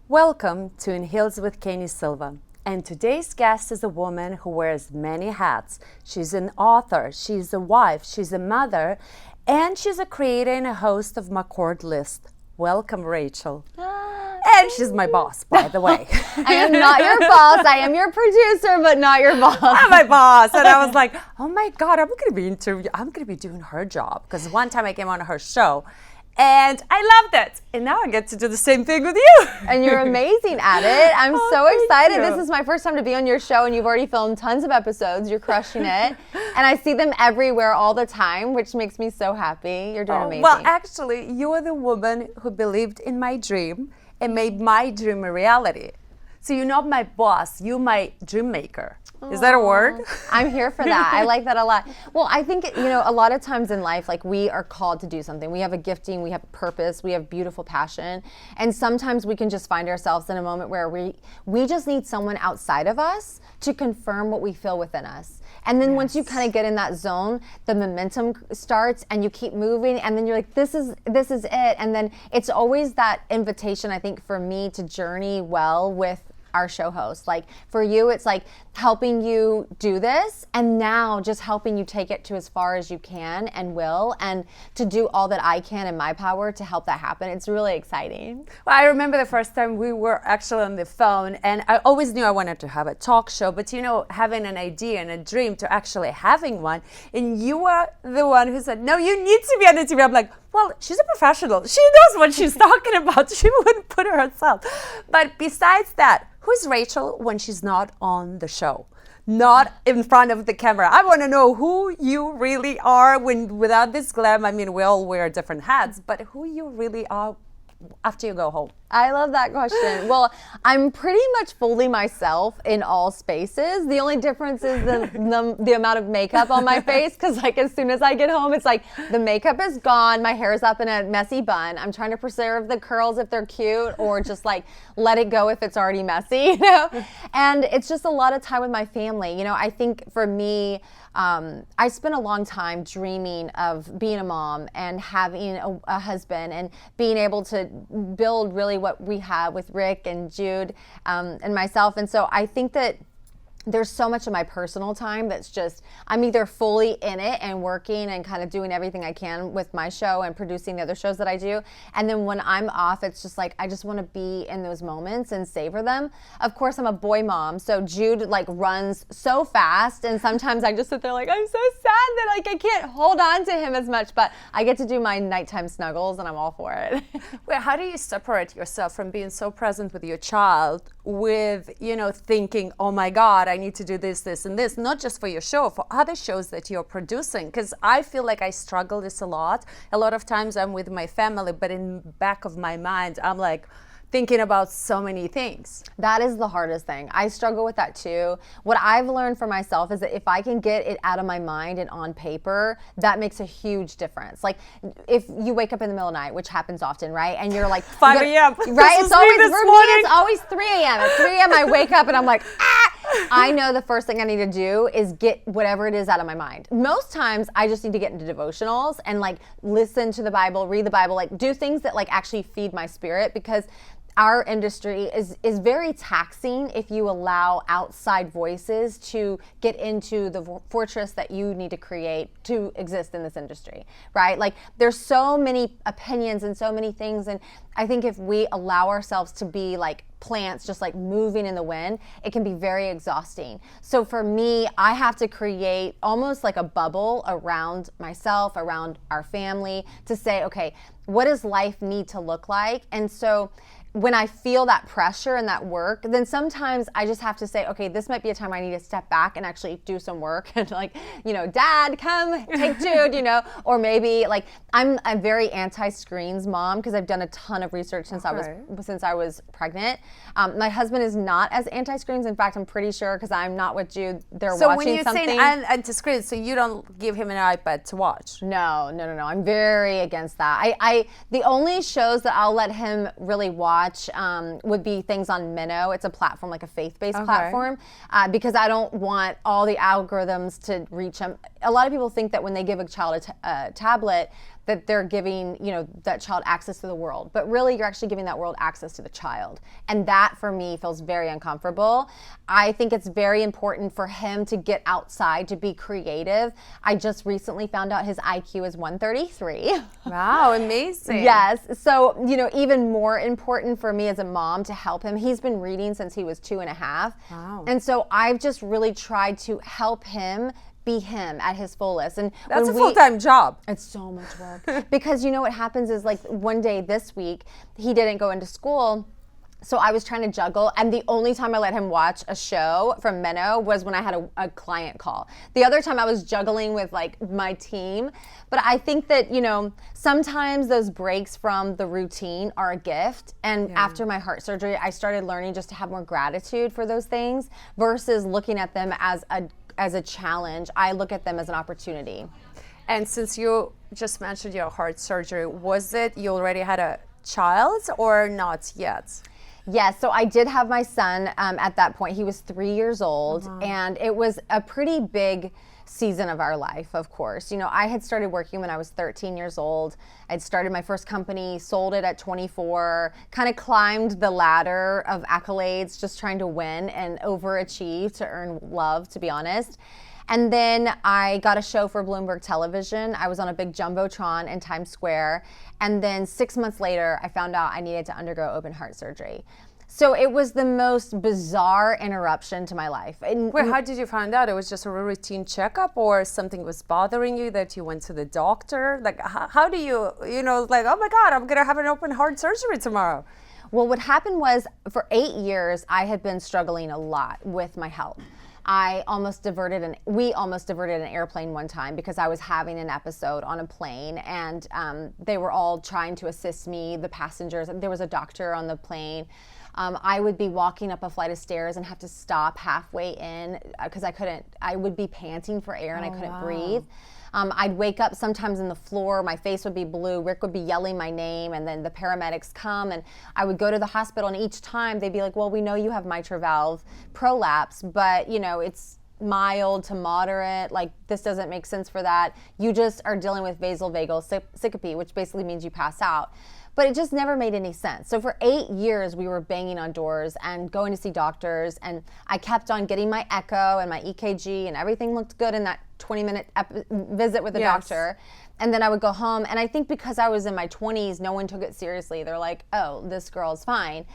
Welcome to In Heels with Keni Silva. And today's guest is a woman who wears many hats. She's an author, she's a wife, she's a mother, and she's a creator and a host of McCord List. Welcome, Rachel. And she's my boss, by the way. I am not your boss. I am your producer, but not your boss. I'm my boss. And I was like, oh my God, I'm going to be doing her job. Because one time I came on her show and I loved it. And now I get to do the same thing with you. And you're amazing at it. I'm so excited. You. This is my first time to be on your show, and you've already filmed tons of episodes. You're crushing it. And I see them everywhere all the time, which makes me so happy. You're doing amazing. Well, actually, you're the woman who believed in my dream and made my dream a reality. So you're not my boss, you're my dream maker. Is that a word? I'm here for that. I like that a lot. Well, I think, a lot of times in life, like, we are called to do something. We have a gifting, we have a purpose, we have beautiful passion. And sometimes we can just find ourselves in a moment where we just need someone outside of us to confirm what we feel within us. And then once you kind of get in that zone, the momentum starts and you keep moving, and then you're like, this is it. And then it's always that invitation, I think, for me to journey well with our show host. Like, for you, it's like helping you do this, and now just helping you take it to as far as you can and will, and to do all that I can in my power to help that happen. It's really exciting. Well, I remember the first time we were actually on the phone, and I always knew I wanted to have a talk show, but having an idea and a dream to actually having one, and you were the one who said, no, you need to be on the TV. I'm like, well, she's a professional. She knows what she's talking about. She wouldn't put her herself. But besides that, who's Rachel when she's not on the show? Not in front of the camera. I want to know who you really are without this glam. I mean, we all wear different hats, but who you really are after you go home. I love that question. Well, I'm pretty much fully myself in all spaces. The only difference is the amount of makeup on my face, because like as soon as I get home, it's like the makeup is gone, my hair is up in a messy bun. I'm trying to preserve the curls if they're cute, or just like let it go if it's already messy, And it's just a lot of time with my family. I think for me, I spent a long time dreaming of being a mom and having a husband and being able to build really what we have with Rick and Jude and myself. And so I think that there's so much of my personal time that's just, I'm either fully in it and working and kind of doing everything I can with my show and producing the other shows that I do. And then when I'm off, it's just like, I just want to be in those moments and savor them. Of course, I'm a boy mom, so Jude like runs so fast. And sometimes I just sit there like, I'm so sad that like I can't hold on to him as much, but I get to do my nighttime snuggles and I'm all for it. Well, how do you separate yourself from being so present with your child with, thinking, oh my God, I need to do this, this, and this, not just for your show, for other shows that you're producing? Because I feel like I struggle this a lot. A lot of times I'm with my family, but in back of my mind, I'm like, thinking about so many things. That is the hardest thing. I struggle with that too. What I've learned for myself is that if I can get it out of my mind and on paper, that makes a huge difference. Like if you wake up in the middle of the night, which happens often, right? And you're like 5 a.m. Right? It's always for me, it's always 3 a.m. At 3 a.m. I wake up and I'm like, I know the first thing I need to do is get whatever it is out of my mind. Most times I just need to get into devotionals and like listen to the Bible, read the Bible, like do things that like actually feed my spirit, because our industry is very taxing if you allow outside voices to get into the fortress that you need to create to exist in this industry, right? Like there's so many opinions and so many things, and I think if we allow ourselves to be like plants just like moving in the wind, it can be very exhausting. So for me, I have to create almost like a bubble around myself, around our family, to say, okay, what does life need to look like? And so when I feel that pressure and that work, then sometimes I just have to say, okay, this might be a time I need to step back and actually do some work and like, Dad, come take Jude, or maybe like I'm a very anti-screens mom because I've done a ton of research since I was pregnant. My husband is not as anti-screens. In fact, I'm pretty sure because I'm not with Jude, they're watching something. So when you say anti-screens, so you don't give him an iPad to watch? No. I'm very against that. The only shows that I'll let him really watch would be things on Minnow. It's a platform, like a faith-based platform, because I don't want all the algorithms to reach him. A lot of people think that when they give a child a tablet, that they're giving, that child access to the world. But really, you're actually giving that world access to the child. And that, for me, feels very uncomfortable. I think it's very important for him to get outside, to be creative. I just recently found out his IQ is 133. Wow, amazing. Yes. So, even more important for me as a mom to help him. He's been reading since he was 2.5. Wow. And so I've just really tried to help him be him at his fullest. And that's a full-time job. It's so much work. Because what happens is, like, one day this week, he didn't go into school. So I was trying to juggle, and the only time I let him watch a show from Minnow was when I had a client call. The other time I was juggling with like my team. But I think that, sometimes those breaks from the routine are a gift. And after my heart surgery, I started learning just to have more gratitude for those things versus looking at them as a challenge. I look at them as an opportunity. And since you just mentioned your heart surgery, was it you already had a child or not yet? Yes, so I did have my son at that point. He was 3 years old, and it was a pretty big season of our life, of course. I had started working when I was 13 years old. I'd started my first company, sold it at 24, kind of climbed the ladder of accolades, just trying to win and overachieve to earn love, to be honest. And then I got a show for Bloomberg Television. I was on a big jumbotron in Times Square. And then 6 months later, I found out I needed to undergo open heart surgery. So it was the most bizarre interruption to my life. Wait, how did you find out? It was just a routine checkup, or something was bothering you that you went to the doctor? Like, how do you, like, oh my God, I'm going to have an open heart surgery tomorrow? Well, what happened was for 8 years, I had been struggling a lot with my health. We almost diverted an airplane one time because I was having an episode on a plane, and they were all trying to assist me, the passengers. There was a doctor on the plane. I would be walking up a flight of stairs and have to stop halfway in because I would be panting for air and I couldn't breathe. I'd wake up sometimes in the floor, my face would be blue, Rick would be yelling my name, and then the paramedics come, and I would go to the hospital, and each time they'd be like, well, we know you have mitral valve prolapse, but it's mild to moderate, like this doesn't make sense for that. You just are dealing with vasovagal syncope, which basically means you pass out. But it just never made any sense. So for 8 years, we were banging on doors and going to see doctors, and I kept on getting my echo and my EKG, and everything looked good in that 20-minute visit with the doctor. And then I would go home, and I think because I was in my 20s, no one took it seriously. They're like, oh, this girl's fine.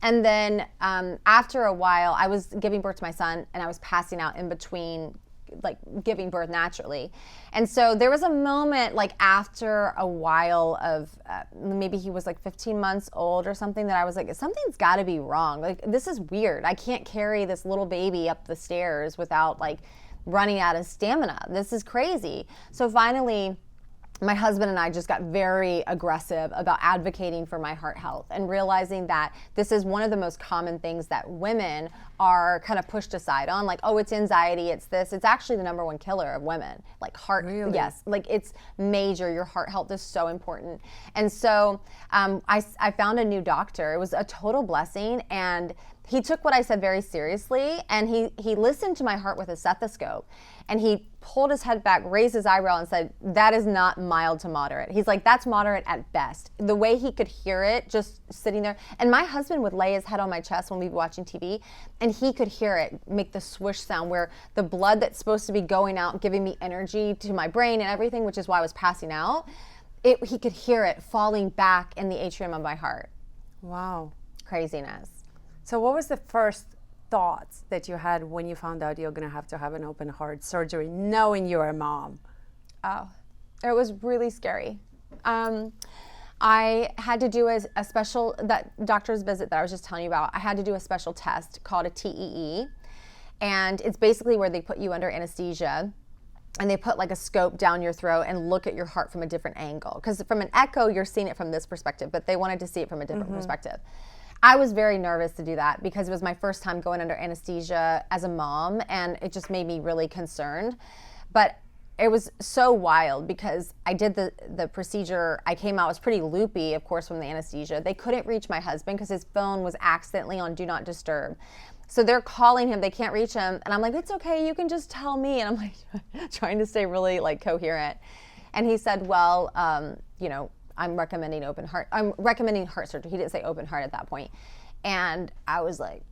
And then after a while, I was giving birth to my son, and I was passing out in between, like giving birth naturally. And so there was a moment like after a while of maybe he was like 15 months old or something, that I was like, something's got to be wrong. Like, this is weird. I can't carry this little baby up the stairs without like running out of stamina. This is crazy. So finally, my husband and I just got very aggressive about advocating for my heart health and realizing that this is one of the most common things that women are kind of pushed aside on. Like, oh, it's anxiety, it's this. It's actually the number one killer of women. Like heart, really? Yes, like it's major. Your heart health is so important. And so I found a new doctor. It was a total blessing. And he took what I said very seriously, and he listened to my heart with a stethoscope, and he pulled his head back, raised his eyebrow, and said, that is not mild to moderate. He's like, that's moderate at best. The way he could hear it just sitting there. And my husband would lay his head on my chest when we'd be watching TV, and he could hear it make the swoosh sound where the blood that's supposed to be going out, giving me energy to my brain and everything, which is why I was passing out, he could hear it falling back in the atrium of my heart. Wow. Craziness. So what was the first thoughts that you had when you found out you're going to have an open heart surgery, knowing you're a mom? Oh, it was really scary. I had to do a special, that doctor's visit that I was just telling you about, I had to do a special test called a TEE. And it's basically where they put you under anesthesia and they put like a scope down your throat and look at your heart from a different angle. Because from an echo, you're seeing it from this perspective, but they wanted to see it from a different perspective. I was very nervous to do that because it was my first time going under anesthesia as a mom, and it just made me really concerned. But it was so wild because I did the procedure. I came out, was pretty loopy, of course, from the anesthesia. They couldn't reach my husband because his phone was accidentally on Do Not Disturb. So they're calling him, they can't reach him. And I'm like, it's okay, you can just tell me. And I'm like trying to stay really like coherent. And he said, well, I'm recommending heart surgery. He didn't say open heart at that point. And I was like,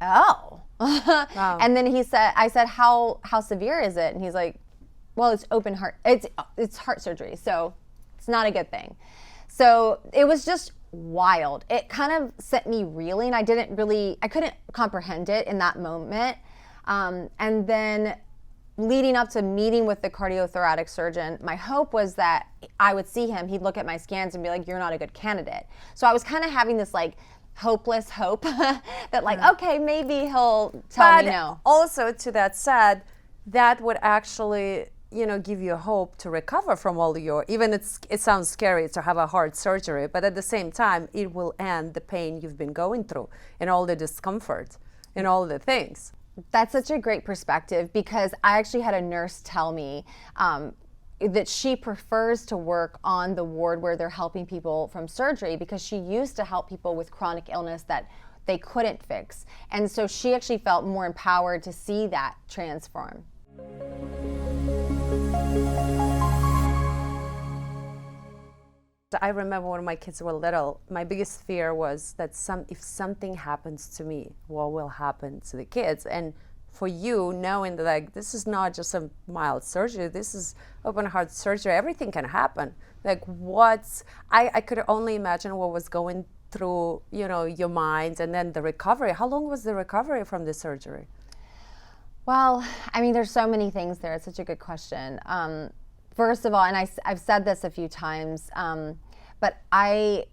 oh. Wow. And then I said, how severe is it? And he's like, well, it's open heart. It's heart surgery. So it's not a good thing. So it was just wild. It kind of sent me reeling. I couldn't comprehend it in that moment. And then leading up to meeting with the cardiothoracic surgeon, my hope was that I would see him, he'd look at my scans and be like, you're not a good candidate. So I was kind of having this like hopeless hope that like, okay, maybe he'll tell me no. Also to that said, that would actually give you hope to recover from all even it sounds scary to have a heart surgery, but at the same time, it will end the pain you've been going through and all the discomfort and all the things. That's such a great perspective because I actually had a nurse tell me that she prefers to work on the ward where they're helping people from surgery because she used to help people with chronic illness that they couldn't fix. And so she actually felt more empowered to see that transform. I remember when my kids were little, my biggest fear was that if something happens to me, what will happen to the kids? And for you, knowing that like this is not just a mild surgery, this is open heart surgery, everything can happen. Like I could only imagine what was going through, your mind, and then the recovery. How long was the recovery from the surgery? Well, I mean, there's so many things there. It's such a good question. First of all, and I've said this a few times, but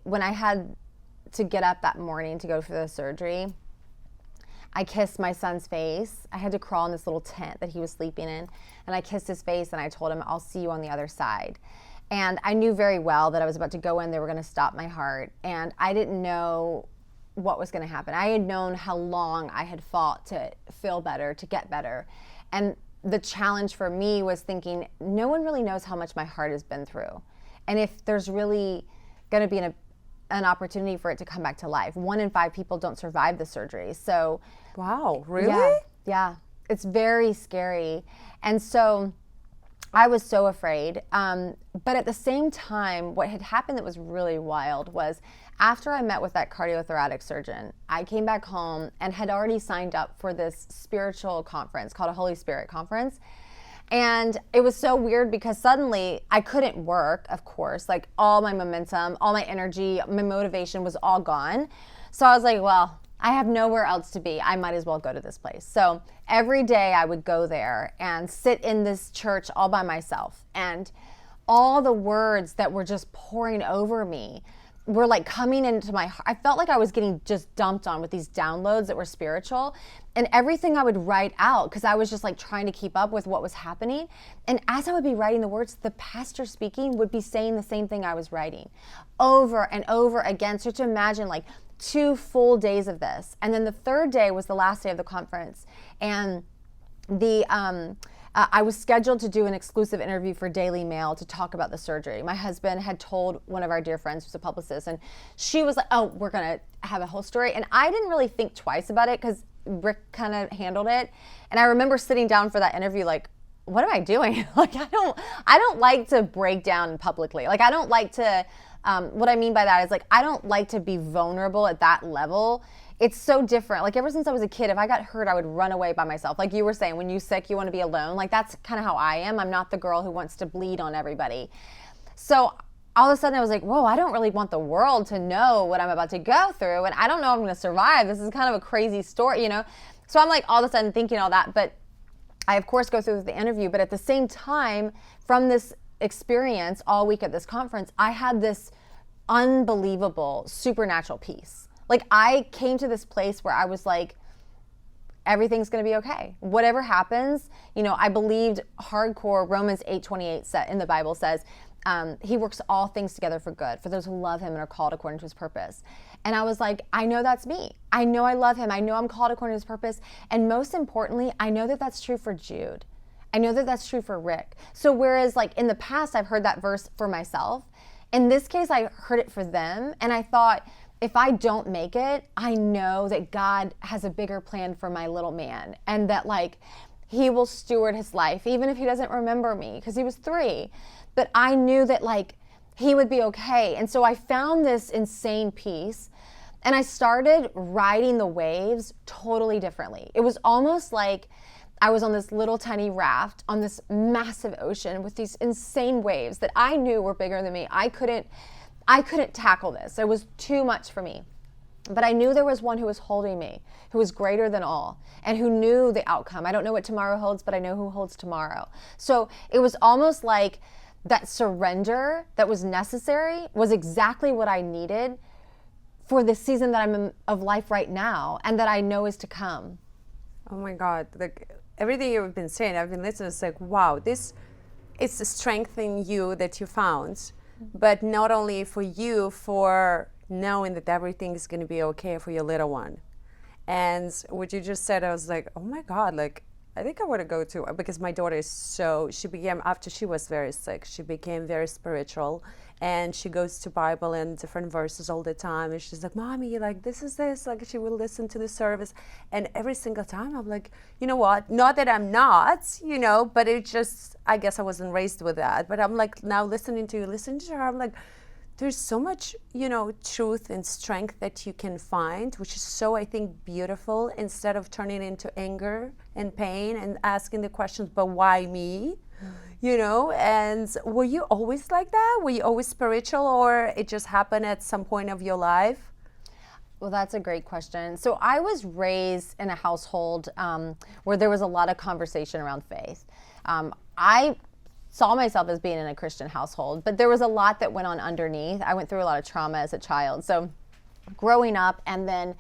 when I had to get up that morning to go for the surgery, I kissed my son's face. I had to crawl in this little tent that he was sleeping in, and I kissed his face and I told him, I'll see you on the other side. And I knew very well that I was about to go in, they were gonna stop my heart, and I didn't know what was gonna happen. I had known how long I had fought to feel better, to get better. And the challenge for me was thinking, no one really knows how much my heart has been through. And if there's really gonna be an opportunity for it to come back to life. 1 in 5 people don't survive the surgery. So, wow, really? Yeah, it's very scary. And so I was so afraid. But at the same time, what had happened that was really wild was after I met with that cardiothoracic surgeon, I came back home and had already signed up for this spiritual conference called a Holy Spirit conference. And it was so weird because suddenly I couldn't work, of course, like all my momentum, all my energy, my motivation was all gone. So I was like, well, I have nowhere else to be. I might as well go to this place. So every day I would go there and sit in this church all by myself. And all the words that were just pouring over me were like coming into my heart. I felt like I was getting just dumped on with these downloads that were spiritual, and everything I would write out because I was just like trying to keep up with what was happening. And as I would be writing the words, the pastor speaking would be saying the same thing I was writing over and over again. So to imagine like 2 full days of this. And then the 3rd day was the last day of the conference. And I was scheduled to do an exclusive interview for Daily Mail to talk about the surgery. My husband had told one of our dear friends who's a publicist, and she was like, oh, we're going to have a whole story. And I didn't really think twice about it because Rick kind of handled it. And I remember sitting down for that interview like, what am I doing? Like, I don't like to break down publicly. Like, I don't like to, what I mean by that is like, I don't like to be vulnerable at that level. It's so different. Like ever since I was a kid, if I got hurt, I would run away by myself. Like you were saying, when you're sick, you want to be alone. Like that's kind of how I am. I'm not the girl who wants to bleed on everybody. So all of a sudden I was like, whoa, I don't really want the world to know what I'm about to go through. And I don't know if I'm going to survive. This is kind of a crazy story, you know? So I'm like all of a sudden thinking all that. But I, of course, go through the interview. But at the same time, from this experience all week at this conference, I had this unbelievable supernatural peace. Like I came to this place where I was like, everything's going to be okay. Whatever happens, I believed hardcore. Romans 8:28 in the Bible says, he works all things together for good for those who love him and are called according to his purpose. And I was like, I know that's me. I know I love him. I know I'm called according to his purpose. And most importantly, I know that that's true for Jude. I know that that's true for Rick. So whereas like in the past, I've heard that verse for myself, in this case, I heard it for them. And I thought, if I don't make it, I know that God has a bigger plan for my little man, and that like he will steward his life, even if he doesn't remember me, because he was 3. But I knew that like he would be okay. And so I found this insane peace, and I started riding the waves totally differently. It was almost like I was on this little tiny raft on this massive ocean with these insane waves that I knew were bigger than me. I couldn't tackle this. It was too much for me. But I knew there was one who was holding me, who was greater than all, and who knew the outcome. I don't know what tomorrow holds, but I know who holds tomorrow. So it was almost like that surrender that was necessary was exactly what I needed for the season that I'm in of life right now, and that I know is to come. Oh my God. Like everything you've been saying, I've been listening, it's like, wow, this is the strength in you that you found. But not only for you, for knowing that everything is going to be okay for your little one. And what you just said, I was like, oh my God, like, I think I want to go to, because my daughter is she became, after she was very sick, she became very spiritual, and she goes to Bible and different verses all the time. And she's like, Mommy, like, this is this, like, she will listen to the service. And every single time I'm like, you know what? Not that I'm not, but it just, I guess I wasn't raised with that. But I'm like, now listening to her, I'm like, there's so much, truth and strength that you can find, which is so, I think, beautiful, instead of turning into anger and pain and asking the questions, but why me? And were you always like that? Were you always spiritual, or it just happened at some point of your life? Well, that's a great question. So I was raised in a household where there was a lot of conversation around faith. I saw myself as being in a Christian household, but there was a lot that went on underneath. I went through a lot of trauma as a child. So growing up and then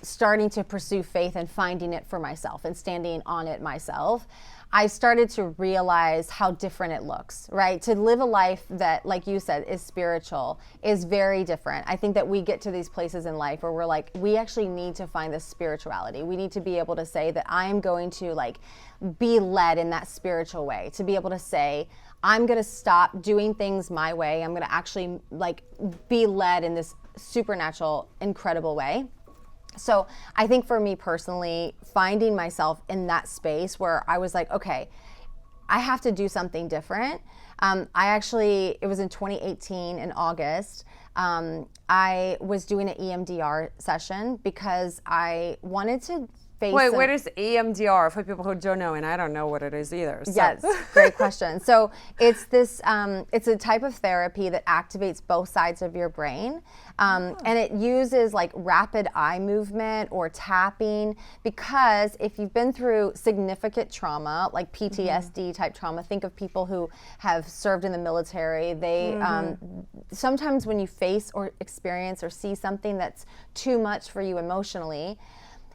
starting to pursue faith and finding it for myself and standing on it myself, I started to realize how different it looks, right? To live a life that, like you said, is spiritual is very different. I think that we get to these places in life where we're like, we actually need to find this spirituality. We need to be able to say that I'm going to like be led in that spiritual way, to be able to say, I'm going to stop doing things my way. I'm going to actually like be led in this supernatural, incredible way. So I think for me personally, finding myself in that space where I was like, okay, I have to do something different. It was in 2018 in August. I was doing an EMDR session because I wanted to face. Wait, what is EMDR for people who don't know? And I don't know what it is either. So. Yes, great question. So it's this, it's a type of therapy that activates both sides of your brain. And it uses like rapid eye movement or tapping, because if you've been through significant trauma, like PTSD type trauma, think of people who have served in the military. They sometimes when you face or experience or see something that's too much for you emotionally,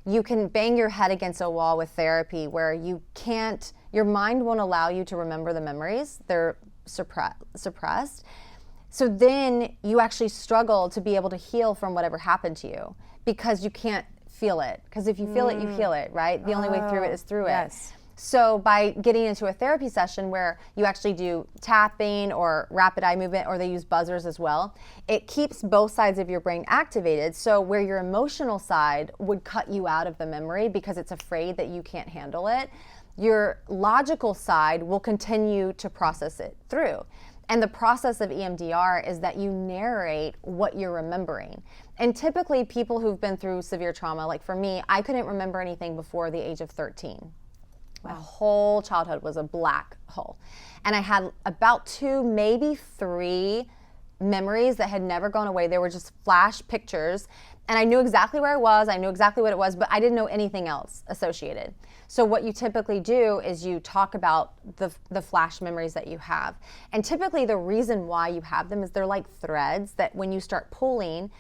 you can bang your head against a wall with therapy where your mind won't allow you to remember the memories. They're suppressed. So then you actually struggle to be able to heal from whatever happened to you, because you can't feel it. Because if you feel it, you heal it, right? The only way through it is through it. So by getting into a therapy session where you actually do tapping or rapid eye movement, or they use buzzers as well, it keeps both sides of your brain activated. So where your emotional side would cut you out of the memory because it's afraid that you can't handle it, your logical side will continue to process it through. And the process of EMDR is that you narrate what you're remembering. And typically people who've been through severe trauma, like for me, I couldn't remember anything before the age of 13. My whole childhood was a black hole. And I had about 2, maybe 3 memories that had never gone away. They were just flash pictures. And I knew exactly where I was. I knew exactly what it was, but I didn't know anything else associated. So what you typically do is you talk about the flash memories that you have. And typically the reason why you have them is they're like threads that when you start pulling,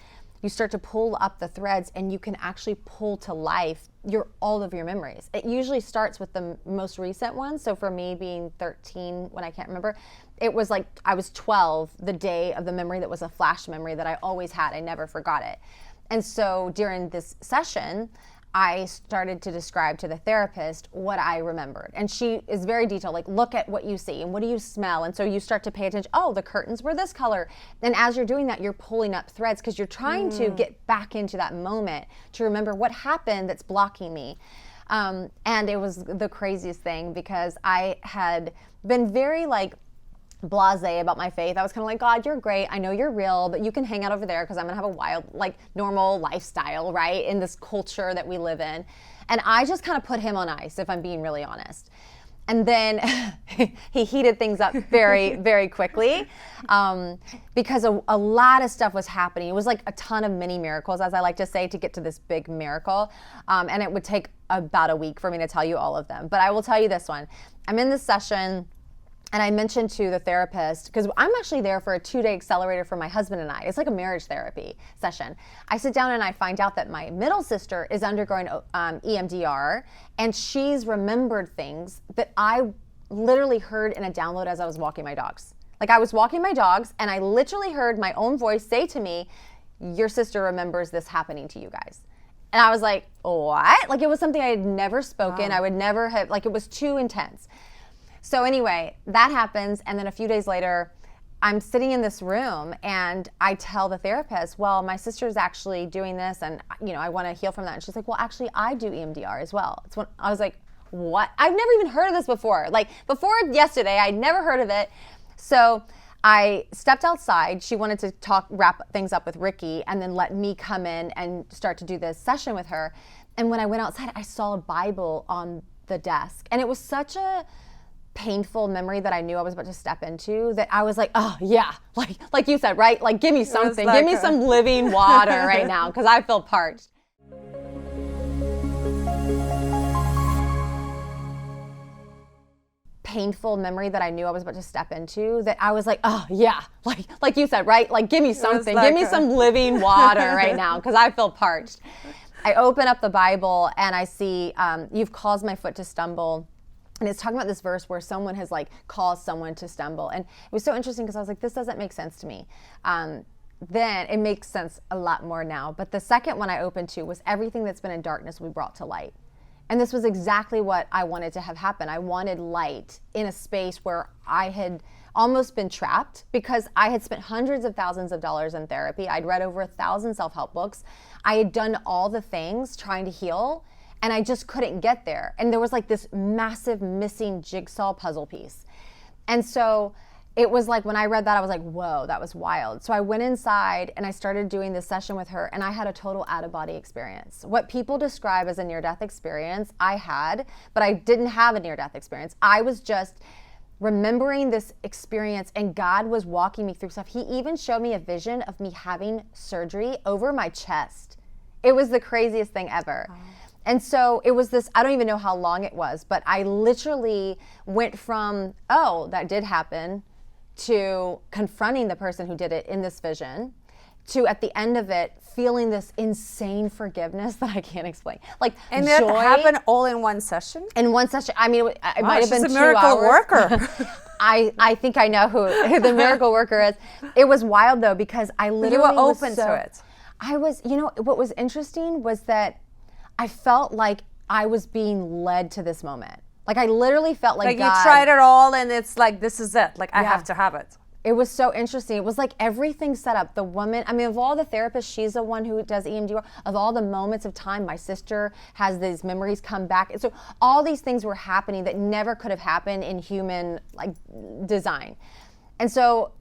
you start to pull up the threads and you can actually pull to life all of your memories. It usually starts with the most recent ones. So for me being 13, when I can't remember, it was like I was 12 the day of the memory that was a flash memory that I always had. I never forgot it. And so during this session, I started to describe to the therapist what I remembered. And she is very detailed, like, look at what you see and what do you smell? And so you start to pay attention, oh, the curtains were this color. And as you're doing that, you're pulling up threads because you're trying to get back into that moment to remember what happened that's blocking me. And it was the craziest thing because I had been very blasé about my faith. I was kind of like, God, you're great. I know you're real, but you can hang out over there because I'm going to have a wild, normal lifestyle, right? In this culture that we live in. And I just kind of put him on ice, if I'm being really honest. And then he heated things up very, very quickly because a lot of stuff was happening. It was like a ton of mini miracles, as I like to say, to get to this big miracle. And it would take about a week for me to tell you all of them. But I will tell you this one. I'm in this session. And I mentioned to the therapist, because I'm actually there for a 2-day accelerator for my husband and I. It's like a marriage therapy session. I sit down and I find out that my middle sister is undergoing EMDR, and she's remembered things that I literally heard in a download as I was walking my dogs. Like I was walking my dogs, and I literally heard my own voice say to me, your sister remembers this happening to you guys. And I was like, what? Like it was something I had never spoken. Wow. I would never have, it was too intense. So anyway, that happens, and then a few days later, I'm sitting in this room, and I tell the therapist, well, my sister's actually doing this, and I want to heal from that. And she's like, well, actually, I do EMDR as well. It's when I was like, what? I've never even heard of this before. Before yesterday, I'd never heard of it. So I stepped outside. She wanted to wrap things up with Ricky, and then let me come in and start to do this session with her. And when I went outside, I saw a Bible on the desk, and it was such a painful memory that I knew I was about to step into that I was like, oh yeah, like you said, right? Like give me something, give me some living water right now because I feel parched. Painful memory that I knew I was about to step into that I was like, oh yeah, like you said, right? Like give me something, give me some living water right now because I feel parched. I open up the Bible and I see, you've caused my foot to stumble. And it's talking about this verse where someone has caused someone to stumble. And it was so interesting because I was like, this doesn't make sense to me. Then it makes sense a lot more now. But the second one I opened to was everything that's been in darkness we brought to light. And this was exactly what I wanted to have happen. I wanted light in a space where I had almost been trapped because I had spent hundreds of thousands of dollars in therapy. I'd read over 1,000 self-help books. I had done all the things trying to heal. And I just couldn't get there. And there was this massive missing jigsaw puzzle piece. And so it was when I read that, I was like, whoa, that was wild. So I went inside and I started doing this session with her, and I had a total out-of-body experience. What people describe as a near-death experience, I had, but I didn't have a near-death experience. I was just remembering this experience, and God was walking me through stuff. He even showed me a vision of me having surgery over my chest. It was the craziest thing ever. Oh. And so it was this, I don't even know how long it was, but I literally went from, oh, that did happen, to confronting the person who did it in this vision, to at the end of it, feeling this insane forgiveness that I can't explain. And joy. that happened all in one session? In one session. I mean, it might have been 2 hours. She's a miracle worker. I think I know who the miracle worker is. It was wild though, because I literally You were open to it. I was, what was interesting was that I felt like I was being led to this moment. I literally felt like God, you tried it all and it's this is it. I have to have it. It was so interesting. It was everything set up. The woman, of all the therapists, she's the one who does EMDR. Of all the moments of time, my sister has these memories come back. And so all these things were happening that never could have happened in human design. And so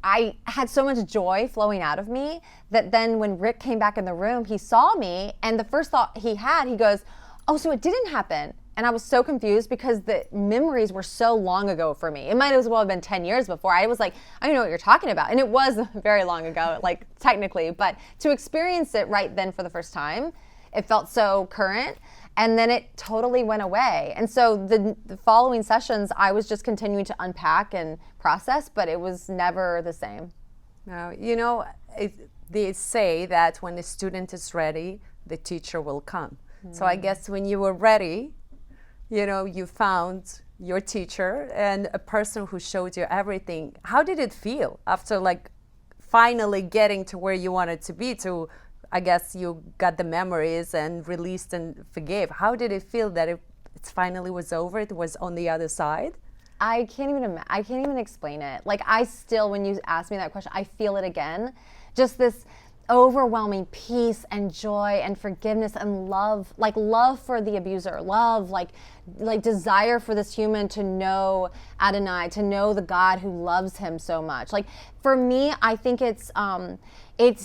I had so much joy flowing out of me that then when Rick came back in the room, he saw me, and the first thought he goes, oh, so it didn't happen. And I was so confused because the memories were so long ago for me. It might as well have been 10 years before. I was like, I don't know what you're talking about. And it was very long ago, like technically, but to experience it right then for the first time, it felt so current. And then it totally went away. And so the following sessions, I was just continuing to unpack and process, but it was never the same. Now, they say that when the student is ready, the teacher will come. So I guess when you were ready, you found your teacher and a person who showed you everything. How did it feel after finally getting to where you wanted to be to, I guess you got the memories and released and forgave. How did it feel that it finally was over? It was on the other side? I can't even explain it. I still, when you ask me that question, I feel it again. Just this overwhelming peace and joy and forgiveness and love, love for the abuser, love, like desire for this human to know Adonai, to know the God who loves him so much. For me, I think it's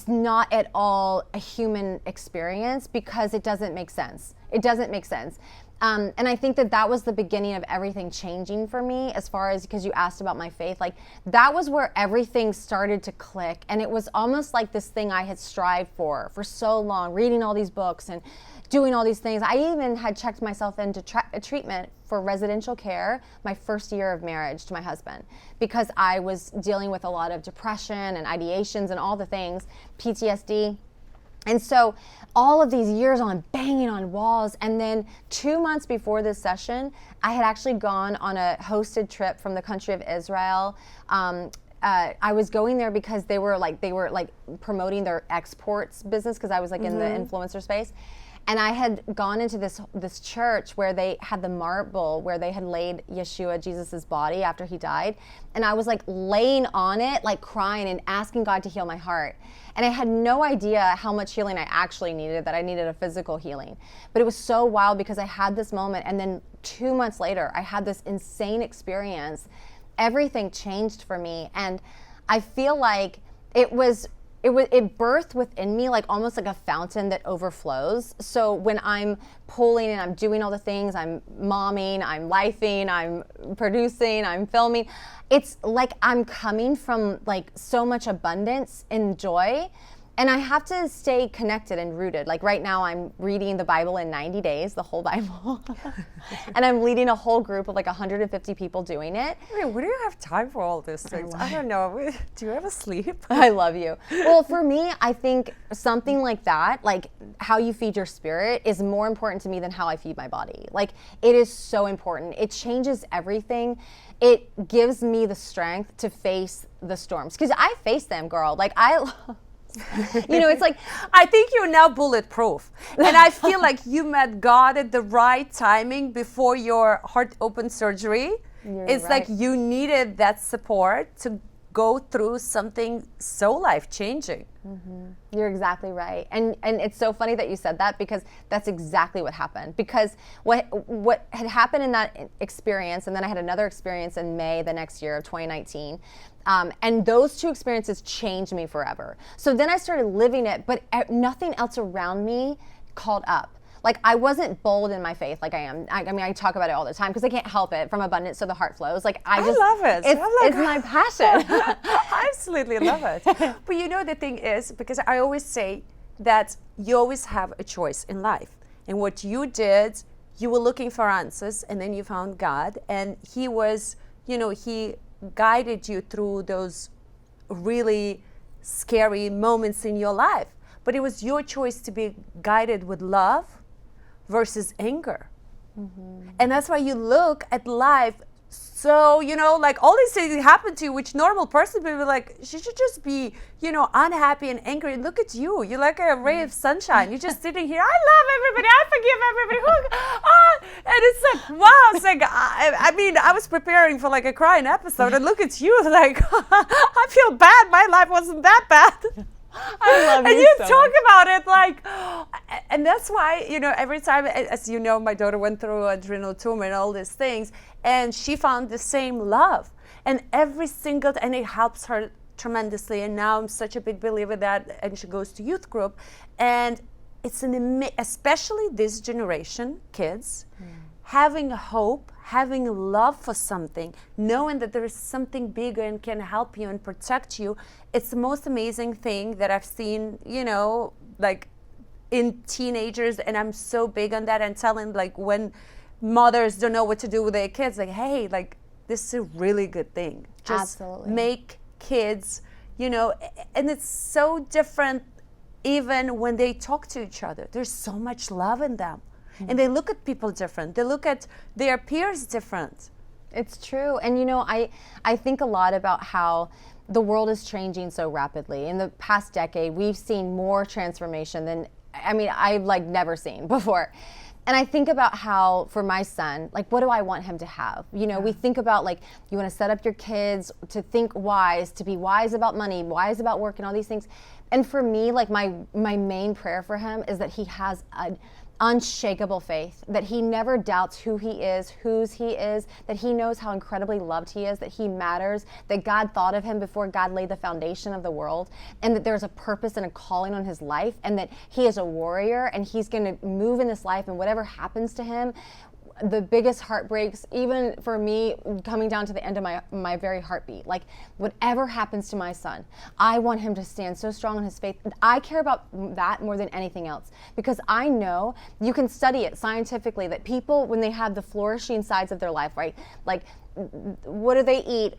not at all a human experience because it doesn't make sense. It doesn't make sense. And I think that was the beginning of everything changing for me, as far as, because you asked about my faith, that was where everything started to click. And it was almost like this thing I had strived for so long, reading all these books and doing all these things. I even had checked myself into treatment for residential care my first year of marriage to my husband, because I was dealing with a lot of depression and ideations and all the things, PTSD. And so all of these years on banging on walls, and then 2 months before this session, I had actually gone on a hosted trip from the country of Israel. I was going there because they were promoting their exports business, because I was in the influencer space. And I had gone into this church where they had the marble where they had laid Yeshua, Jesus's body, after he died. And I was laying on it, crying and asking God to heal my heart. And I had no idea how much healing I actually needed, that I needed a physical healing. But it was so wild because I had this moment, and then 2 months later, I had this insane experience. Everything changed for me. And I feel like it birthed within me almost like a fountain that overflows. So when I'm pulling and I'm doing all the things, I'm momming, I'm lifing, I'm producing, I'm filming, it's like I'm coming from so much abundance and joy. And I have to stay connected and rooted. Right now I'm reading the Bible in 90 days, the whole Bible. And I'm leading a whole group of 150 people doing it. Where do you have time for all these things? I don't know. Do you ever sleep? I love you. Well, for me, I think something like that, how you feed your spirit, is more important to me than how I feed my body. It is so important. It changes everything. It gives me the strength to face the storms. Because I face them, girl. It's I think you're now bulletproof. And I feel like you met God at the right timing before your heart open surgery. It's right. You needed that support to go through something so life-changing. Mm-hmm. You're exactly right. And it's so funny that you said that, because that's exactly what happened. Because what had happened in that experience, and then I had another experience in May the next year of 2019, and those two experiences changed me forever. So then I started living it, but nothing else around me called up. I wasn't bold in my faith like I am. I talk about it all the time because I can't help it. From abundance so the heart flows. I love it. It's my passion. I absolutely love it. But the thing is, because I always say that you always have a choice in life. And what you did, you were looking for answers, and then you found God. And he was, he guided you through those really scary moments in your life. But it was your choice to be guided with love versus anger. Mm-hmm. And that's why you look at life so, all these things happen to you, which normal person would be like, she should just be, unhappy and angry. And look at you. You're like a ray of sunshine. You're just sitting here. I love everybody. I forgive everybody. And it's wow. It's I was preparing for a crying episode, and look at you. I feel bad. My life wasn't that bad. I love you. And you so talk much. about it and that's why, every time, as you know, my daughter went through adrenal tumor and all these things, and she found the same love. And and it helps her tremendously. And now I'm such a big believer that, and she goes to youth group, and it's especially this generation, kids, having hope, having love for something, knowing that there is something bigger and can help you and protect you, it's the most amazing thing that I've seen, like in teenagers. And I'm so big on that and telling, like, when mothers don't know what to do with their kids, like, hey, like, this is a really good thing. Just Absolutely. make kids, and it's so different even when they talk to each other. There's so much love in them. And they look at people different. They look at their peers different. It's true. And I think a lot about how the world is changing so rapidly. In the past decade, we've seen more transformation than, I've like never seen before. And I think about how, for my son, like, what do I want him to have? We think about, like, you want to set up your kids to think wise, to be wise about money, wise about work, and all these things. And for me, like, my main prayer for him is that he has an unshakable faith, that he never doubts who he is, whose he is, that he knows how incredibly loved he is, that he matters, that God thought of him before God laid the foundation of the world, and that there's a purpose and a calling on his life, and that he is a warrior, and he's going to move in this life, and whatever happens to him, the biggest heartbreaks, even for me, coming down to the end of my very heartbeat, like, whatever happens to my son, I want him to stand so strong on his faith. I care about that more than anything else, because I know, you can study it scientifically, that people, when they have the flourishing sides of their life, right, like, what do they eat,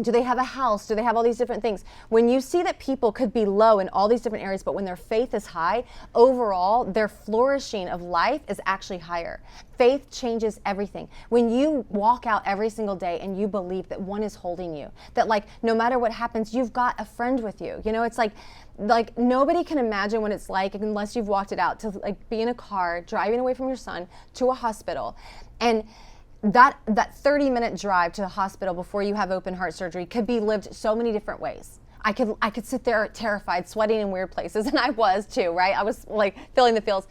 do they have a house? Do they have all these different things? When you see that people could be low in all these different areas, but when their faith is high, overall, their flourishing of life is actually higher. Faith changes everything. When you walk out every single day and you believe that one is holding you, that, like, no matter what happens, you've got a friend with you. It's like nobody can imagine what it's like unless you've walked it out, to, like, be in a car driving away from your son to a hospital, and that 30-minute drive to the hospital before you have open heart surgery could be lived so many different ways. I could sit there terrified, sweating in weird places, and I was too, right? I was, like, feeling the feels.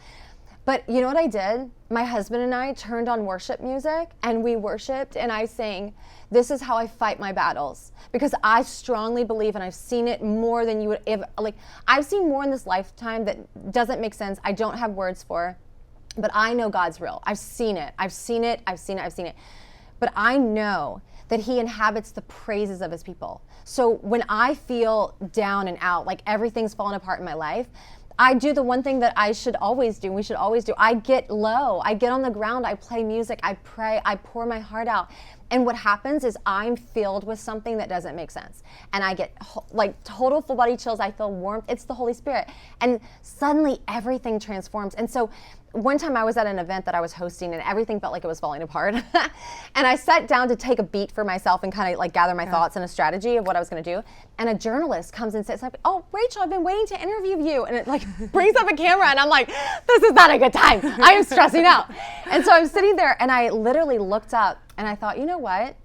But you know what I did? My husband and I turned on worship music, and we worshiped, and I sang, "This is how I fight my battles." Because I strongly believe, and I've seen it more than you would ever, like, I've seen more in this lifetime that doesn't make sense, I don't have words for. But I know God's real. I've seen it. But I know that he inhabits the praises of his people. So when I feel down and out, like everything's fallen apart in my life, I do the one thing that I should always do, we should always do. I get low. I get on the ground. I play music. I pray. I pour my heart out. And what happens is I'm filled with something that doesn't make sense. And I get like total full body chills. I feel warmth. It's the Holy Spirit. And suddenly everything transforms. And so one time I was at an event that I was hosting and everything felt like it was falling apart. And I sat down to take a beat for myself and kind of like gather my thoughts and a strategy of what I was going to do. And a journalist comes and says, "Oh, Rachel, I've been waiting to interview you." And it like brings up a camera and I'm like, this is not a good time. I am stressing out. And so I'm sitting there and I literally looked up and I thought, you know what?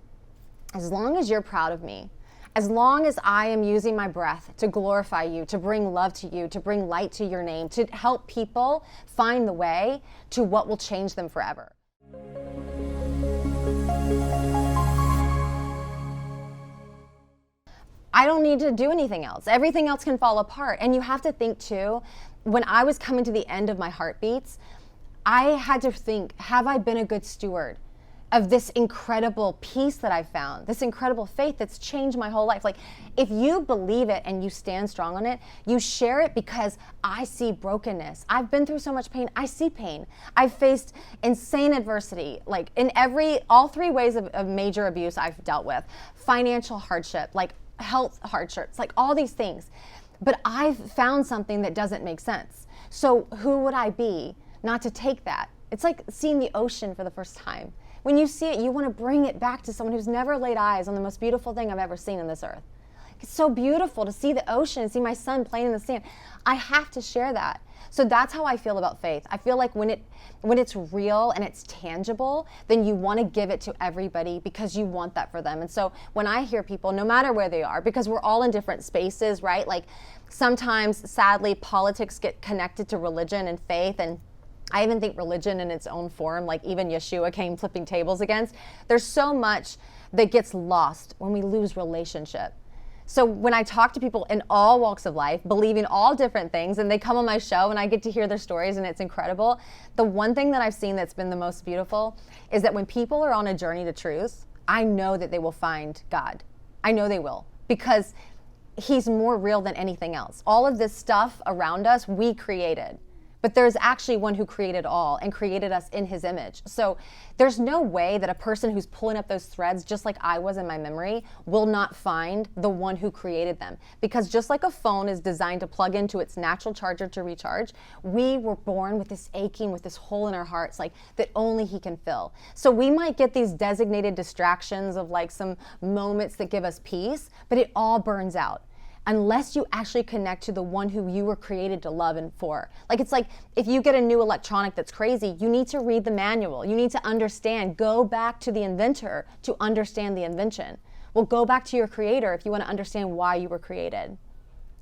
As long as you're proud of me, as long as I am using my breath to glorify you, to bring love to you, to bring light to your name, to help people find the way to what will change them forever. I don't need to do anything else. Everything else can fall apart. And you have to think too, when I was coming to the end of my heartbeats, I had to think, have I been a good steward of this incredible peace that I've found, this incredible faith that's changed my whole life? Like, if you believe it and you stand strong on it, you share it because I see brokenness. I've been through so much pain. I see pain. I've faced insane adversity, like in all three ways of major abuse I've dealt with, financial hardship, like health hardships, like all these things. But I've found something that doesn't make sense. So who would I be not to take that? It's like seeing the ocean for the first time. When you see it, you want to bring it back to someone who's never laid eyes on the most beautiful thing I've ever seen on this earth. It's so beautiful to see the ocean and see my son playing in the sand. I have to share that. So that's how I feel about faith. I feel like when it's real and it's tangible, then you want to give it to everybody because you want that for them. And so when I hear people, no matter where they are, because we're all in different spaces, right? Like sometimes, sadly, politics get connected to religion and faith, and I even think religion in its own form, like even Yeshua came flipping tables against. There's so much that gets lost when we lose relationship. So when I talk to people in all walks of life, believing all different things, and they come on my show and I get to hear their stories and it's incredible, the one thing that I've seen that's been the most beautiful is that when people are on a journey to truth, I know that they will find God. I know they will, because he's more real than anything else. All of this stuff around us, we created. But there's actually one who created all and created us in his image. So there's no way that a person who's pulling up those threads, just like I was in my memory, will not find the one who created them. Because just like a phone is designed to plug into its natural charger to recharge, we were born with this aching, with this hole in our hearts, like that only he can fill. So we might get these designated distractions of like some moments that give us peace, but it all burns out unless you actually connect to the one who you were created to love and for. Like, it's like if you get a new electronic that's crazy, you need to read the manual. You need to understand. Go back to the inventor to understand the invention. Well, go back to your creator if you want to understand why you were created.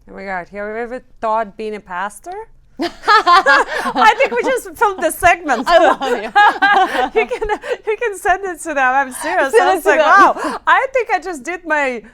Oh my God, have you ever thought being a pastor? I think we just filmed this segment. I love you. You can send it to them. I'm serious. I was like, wow, I think I just did my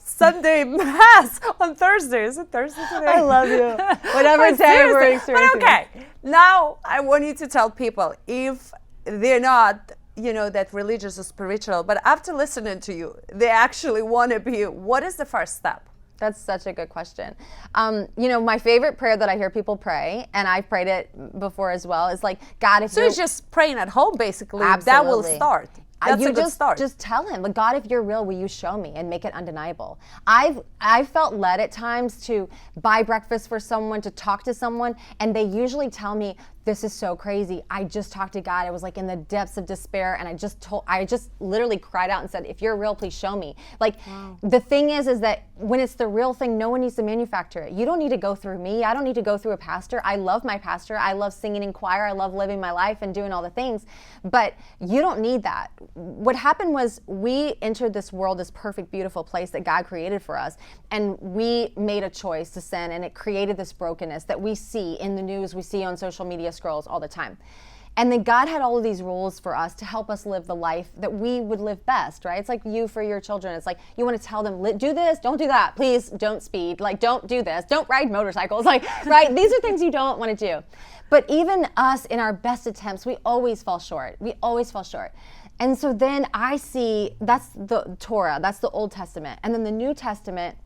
Sunday mass on Thursday. Is it Thursday today? I love you. Whatever day we're experiencing. But okay, now I want you to tell people, if they're not, that religious or spiritual, but after listening to you, they actually want to be, what is the first step? That's such a good question. My favorite prayer that I hear people pray, and I've prayed it before as well, is like, God, if so it's just praying at home, basically. Absolutely. That will start. That's a good start. Just tell him, like, God, if you're real, will you show me and make it undeniable? I've felt led at times to buy breakfast for someone, to talk to someone, and they usually tell me, this is so crazy. I just talked to God. I was like in the depths of despair, and I just literally cried out and said, if you're real, please show me. Like, wow. The thing is that when it's the real thing, no one needs to manufacture it. You don't need to go through me. I don't need to go through a pastor. I love my pastor. I love singing in choir. I love living my life and doing all the things, but you don't need that. What happened was we entered this world, this perfect, beautiful place that God created for us, and we made a choice to sin, and it created this brokenness that we see in the news, we see on social media scrolls all the time. And then God had all of these rules for us to help us live the life that we would live best, right? It's like you for your children. It's like you want to tell them, do this, don't do that. Please don't speed. Like, don't do this. Don't ride motorcycles. Like, right? These are things you don't want to do. But even us in our best attempts, we always fall short. We always fall short. And so then I see, that's the Torah, that's the Old Testament. And then the New Testament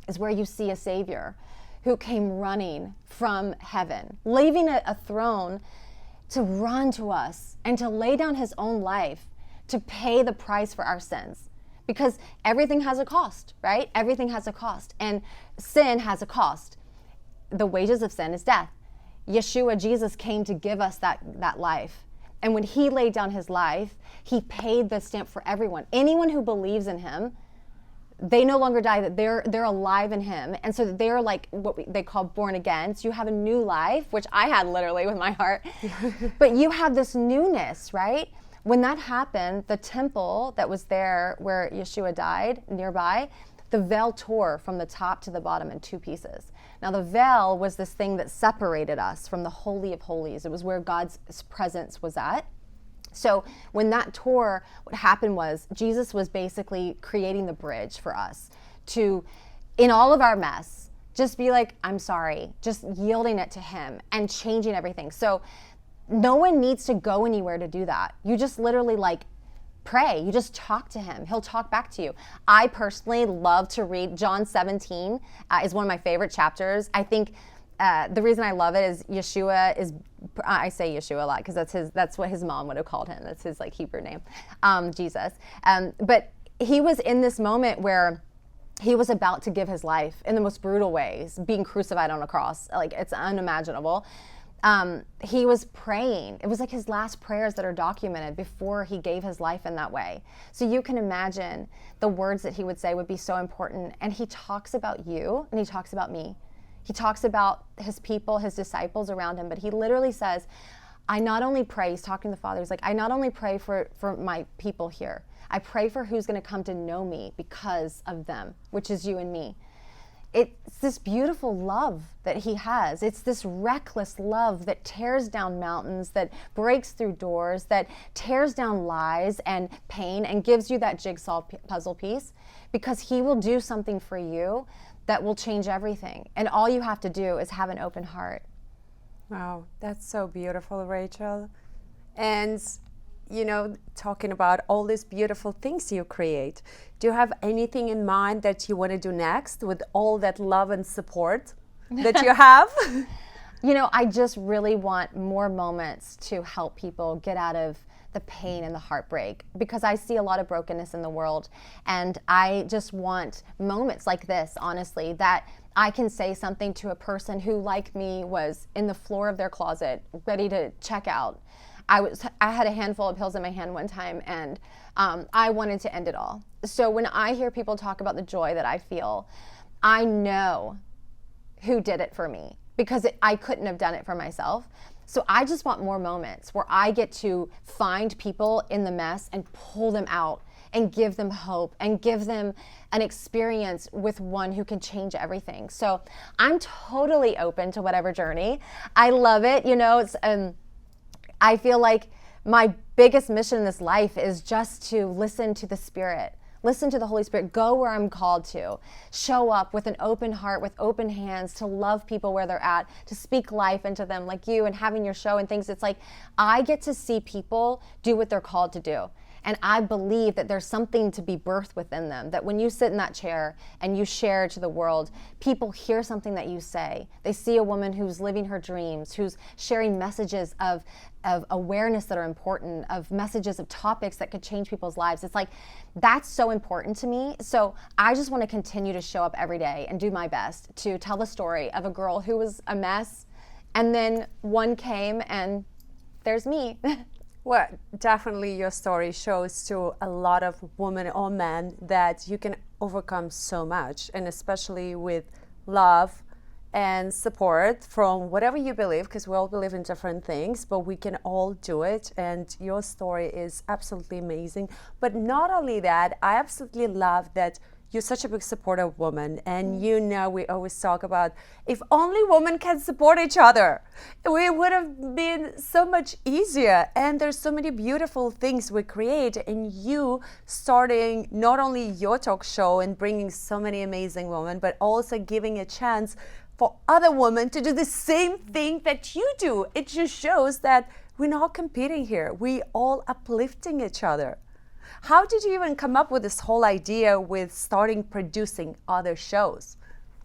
is where you see a Savior who came running from heaven, leaving a throne to run to us and to lay down his own life to pay the price for our sins. Because everything has a cost, right? Everything has a cost. And sin has a cost. The wages of sin is death. Yeshua, Jesus, came to give us that life. And when he laid down his life, he paid the stamp for everyone. Anyone who believes in him, they no longer die, that they're alive in him. And so they're like what they call born again. So you have a new life, which I had literally with my heart. But you have this newness, right? When that happened, the temple that was there where Yeshua died nearby, the veil tore from the top to the bottom in two pieces. Now the veil was this thing that separated us from the Holy of Holies. It was where God's presence was at. So when that tore, what happened was Jesus was basically creating the bridge for us to, in all of our mess, just be like, I'm sorry, just yielding it to him and changing everything. So no one needs to go anywhere to do that. You just literally like pray. You just talk to him. He'll talk back to you. I personally love to read John 17 is one of my favorite chapters. I think the reason I love it is Yeshua is, I say Yeshua a lot because that's what his mom would have called him. That's his like Hebrew name, Jesus. But he was in this moment where he was about to give his life in the most brutal ways, being crucified on a cross. Like, it's unimaginable. He was praying. It was like his last prayers that are documented before he gave his life in that way. So you can imagine the words that he would say would be so important. And he talks about you and he talks about me. He talks about his people, his disciples around him, but he literally says, I not only pray, he's talking to the Father, he's like, I not only pray for my people here, I pray for who's going to come to know me because of them, which is you and me. it's this beautiful love that he has. It's this reckless love that tears down mountains, that breaks through doors, that tears down lies and pain and gives you that jigsaw puzzle piece, because he will do something for you that will change everything. And all you have to do is have an open heart. Wow, that's so beautiful, Rachel. And talking about all these beautiful things you create, do you have anything in mind that you want to do next with all that love and support that you have? I just really want more moments to help people get out of the pain and the heartbreak, because I see a lot of brokenness in the world, and I just want moments like this, honestly, that I can say something to a person who, like me, was in the floor of their closet, ready to check out. I had a handful of pills in my hand one time, and I wanted to end it all. So when I hear people talk about the joy that I feel, I know who did it for me, because I couldn't have done it for myself. So I just want more moments where I get to find people in the mess and pull them out and give them hope and give them an experience with one who can change everything. So I'm totally open to whatever journey. I love it. I feel like my biggest mission in this life is just to listen to the Spirit, listen to the Holy Spirit, go where I'm called to, show up with an open heart, with open hands, to love people where they're at, to speak life into them, like you and having your show and things. It's like I get to see people do what they're called to do. And I believe that there's something to be birthed within them, that when you sit in that chair and you share to the world, people hear something that you say. They see a woman who's living her dreams, who's sharing messages of awareness that are important, of messages of topics that could change people's lives. It's like, that's so important to me. So I just want to continue to show up every day and do my best to tell the story of a girl who was a mess, and then one came and there's me. Well, definitely your story shows to a lot of women or men that you can overcome so much, and especially with love and support from whatever you believe, because we all believe in different things, but we can all do it. And your story is absolutely amazing. But not only that, I absolutely love that you're such a big supportive woman, and we always talk about if only women can support each other, we would have been so much easier. And there's so many beautiful things we create, and you starting not only your talk show and bringing so many amazing women, but also giving a chance for other women to do the same thing that you do. It just shows that we're not competing here. We all uplifting each other. How did you even come up with this whole idea with starting producing other shows?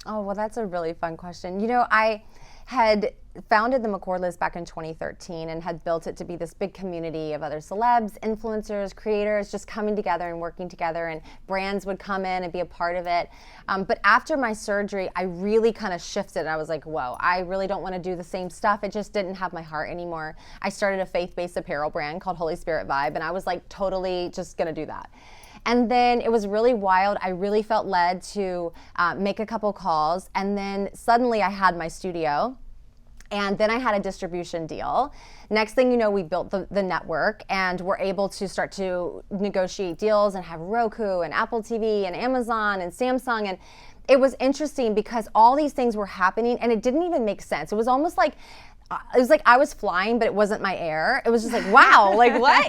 Oh, well, that's a really fun question. I had founded the McCord List back in 2013 and had built it to be this big community of other celebs, influencers, creators just coming together and working together, and brands would come in and be a part of it. But after my surgery, I really kind of shifted. I was like, whoa, I really don't want to do the same stuff. It just didn't have my heart anymore. I started a faith-based apparel brand called Holy Spirit Vibe, and I was like totally just going to do that. And then it was really wild. I really felt led to make a couple calls, and then suddenly I had my studio. And then I had a distribution deal. Next thing you know, we built the network, and we're able to start to negotiate deals and have Roku and Apple TV and Amazon and Samsung. And it was interesting because all these things were happening and it didn't even make sense. It was almost like, I was flying, but it wasn't my air. It was just like, wow, like what,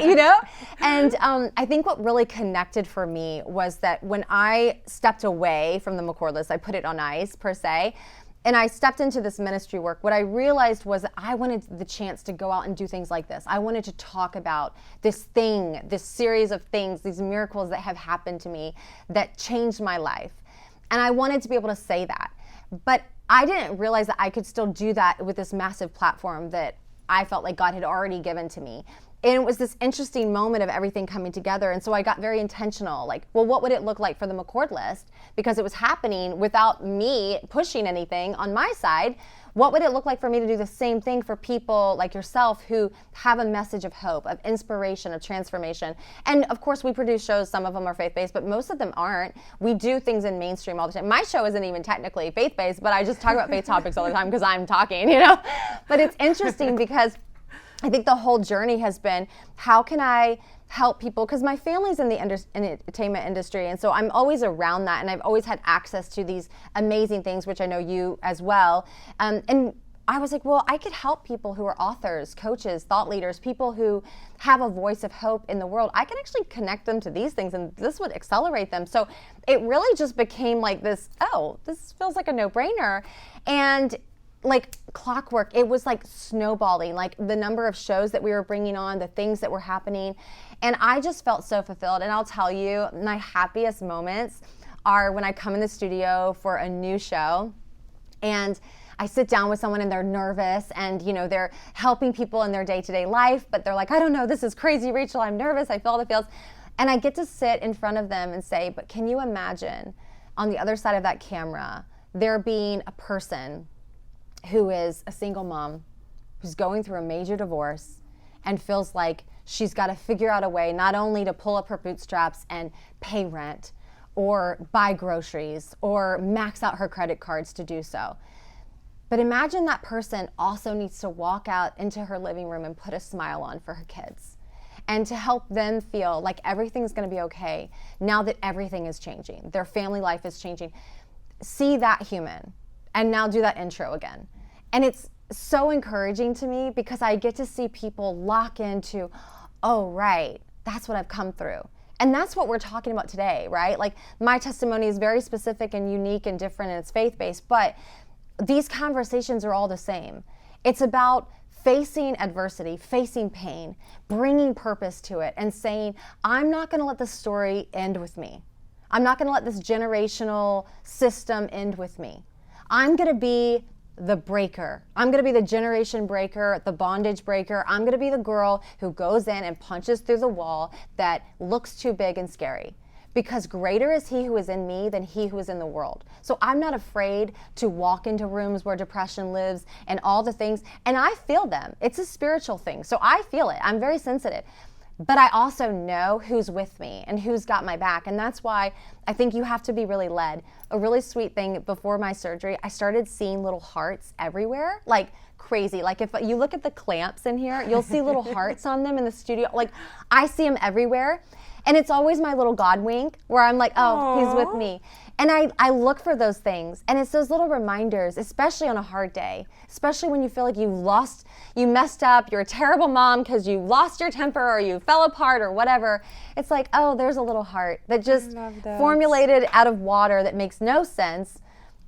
And I think what really connected for me was that when I stepped away from the McCord List, I put it on ice per se, and I stepped into this ministry work, what I realized was that I wanted the chance to go out and do things like this. I wanted to talk about this series of things, these miracles that have happened to me that changed my life. And I wanted to be able to say that. But I didn't realize that I could still do that with this massive platform that I felt like God had already given to me. And it was this interesting moment of everything coming together. And so I got very intentional, like, well, what would it look like for the McCord List? Because it was happening without me pushing anything on my side. What would it look like for me to do the same thing for people like yourself who have a message of hope, of inspiration, of transformation? And of course, we produce shows. Some of them are faith-based, but most of them aren't. We do things in mainstream all the time. My show isn't even technically faith-based, but I just talk about faith topics all the time because I'm talking, But it's interesting because I think the whole journey has been, how can I help people? Because my family's in the entertainment industry, and so I'm always around that, and I've always had access to these amazing things, which I know you as well. And I was like, well, I could help people who are authors, coaches, thought leaders, people who have a voice of hope in the world. I can actually connect them to these things, and this would accelerate them. So it really just became like this, oh, this feels like a no-brainer. And like clockwork, it was like snowballing, like the number of shows that we were bringing on, the things that were happening. And I just felt so fulfilled. And I'll tell you, my happiest moments are when I come in the studio for a new show and I sit down with someone and they're nervous and, you know, they're helping people in their day-to-day life, but they're like, I don't know, this is crazy, Rachel, I'm nervous, I feel the feels. And I get to sit in front of them and say, but can you imagine on the other side of that camera, there being a person who is a single mom, who's going through a major divorce and feels like she's got to figure out a way not only to pull up her bootstraps and pay rent or buy groceries or max out her credit cards to do so. But imagine that person also needs to walk out into her living room and put a smile on for her kids and to help them feel like everything's going to be okay now that everything is changing. Their family life is changing. See that human and now do that intro again. And it's so encouraging to me because I get to see people lock into, oh, right, that's what I've come through. And that's what we're talking about today, right? Like my testimony is very specific and unique and different and it's faith-based, but these conversations are all the same. It's about facing adversity, facing pain, bringing purpose to it, and saying, I'm not going to let this story end with me. I'm not going to let this generational system end with me. I'm going to be the breaker. I'm going to be the generation breaker, the bondage breaker. I'm going to be the girl who goes in and punches through the wall that looks too big and scary. Because greater is he who is in me than he who is in the world. So I'm not afraid to walk into rooms where depression lives and all the things, and I feel them. It's a spiritual thing, so I feel it. I'm very sensitive. But I also know who's with me and who's got my back, and that's why I think you have to be really led. A really sweet thing, before my surgery, I started seeing little hearts everywhere, like crazy. Like if you look at the clamps in here, you'll see little hearts on them in the studio. Like I see them everywhere. And it's always my little God wink where I'm like, oh, Aww. He's with me. And I look for those things. And it's those little reminders, especially on a hard day, especially when you feel like you messed up, you're a terrible mom because you lost your temper or you fell apart or whatever. It's like, oh, there's a little heart that just formulated out of water that makes no sense.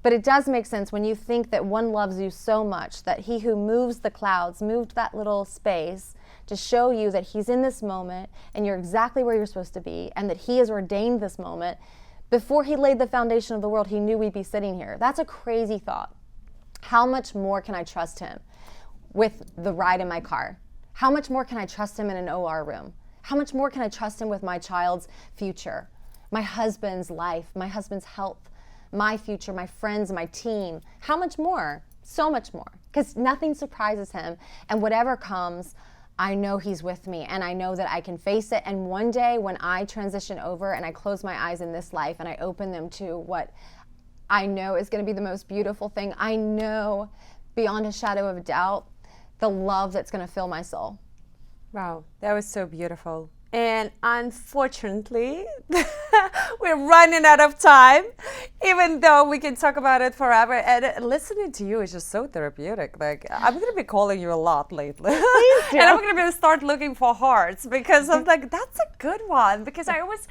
But it does make sense when you think that one loves you so much that he who moves the clouds, moved that little space to show you that he's in this moment and you're exactly where you're supposed to be and that he has ordained this moment. Before he laid the foundation of the world, he knew we'd be sitting here. That's a crazy thought. How much more can I trust him with the ride in my car? How much more can I trust him in an OR room? How much more can I trust him with my child's future, my husband's life, my husband's health, my future, my friends, my team? How much more? So much more. Because nothing surprises him. And whatever comes, I know he's with me and I know that I can face it. And one day when I transition over and I close my eyes in this life and I open them to what I know is going to be the most beautiful thing, I know beyond a shadow of a doubt the love that's going to fill my soul. Wow, that was so beautiful. And unfortunately, we're running out of time, even though we can talk about it forever. And listening to you is just so therapeutic. Like, I'm going to be calling you a lot lately. Please do. And I'm going to start looking for hearts because I'm like, that's a good one. Because I always,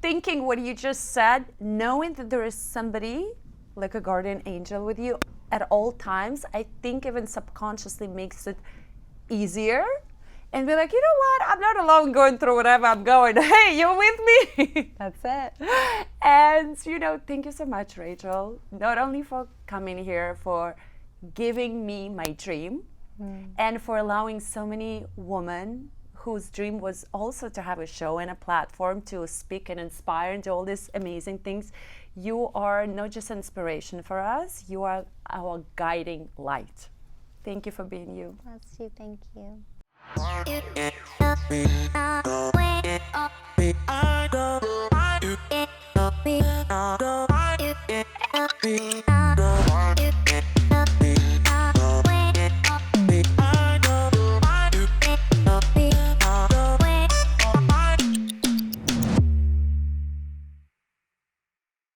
thinking what you just said, knowing that there is somebody like a guardian angel with you at all times, I think even subconsciously makes it easier. And be like, you know what? I'm not alone going through whatever I'm going. Hey, you're with me. That's it. And, thank you so much, Rachel. Not only for coming here, for giving me my dream, and for allowing so many women whose dream was also to have a show and a platform to speak and inspire and do all these amazing things. You are not just inspiration for us, you are our guiding light. Thank you for being you. Bless you. Thank you. I go.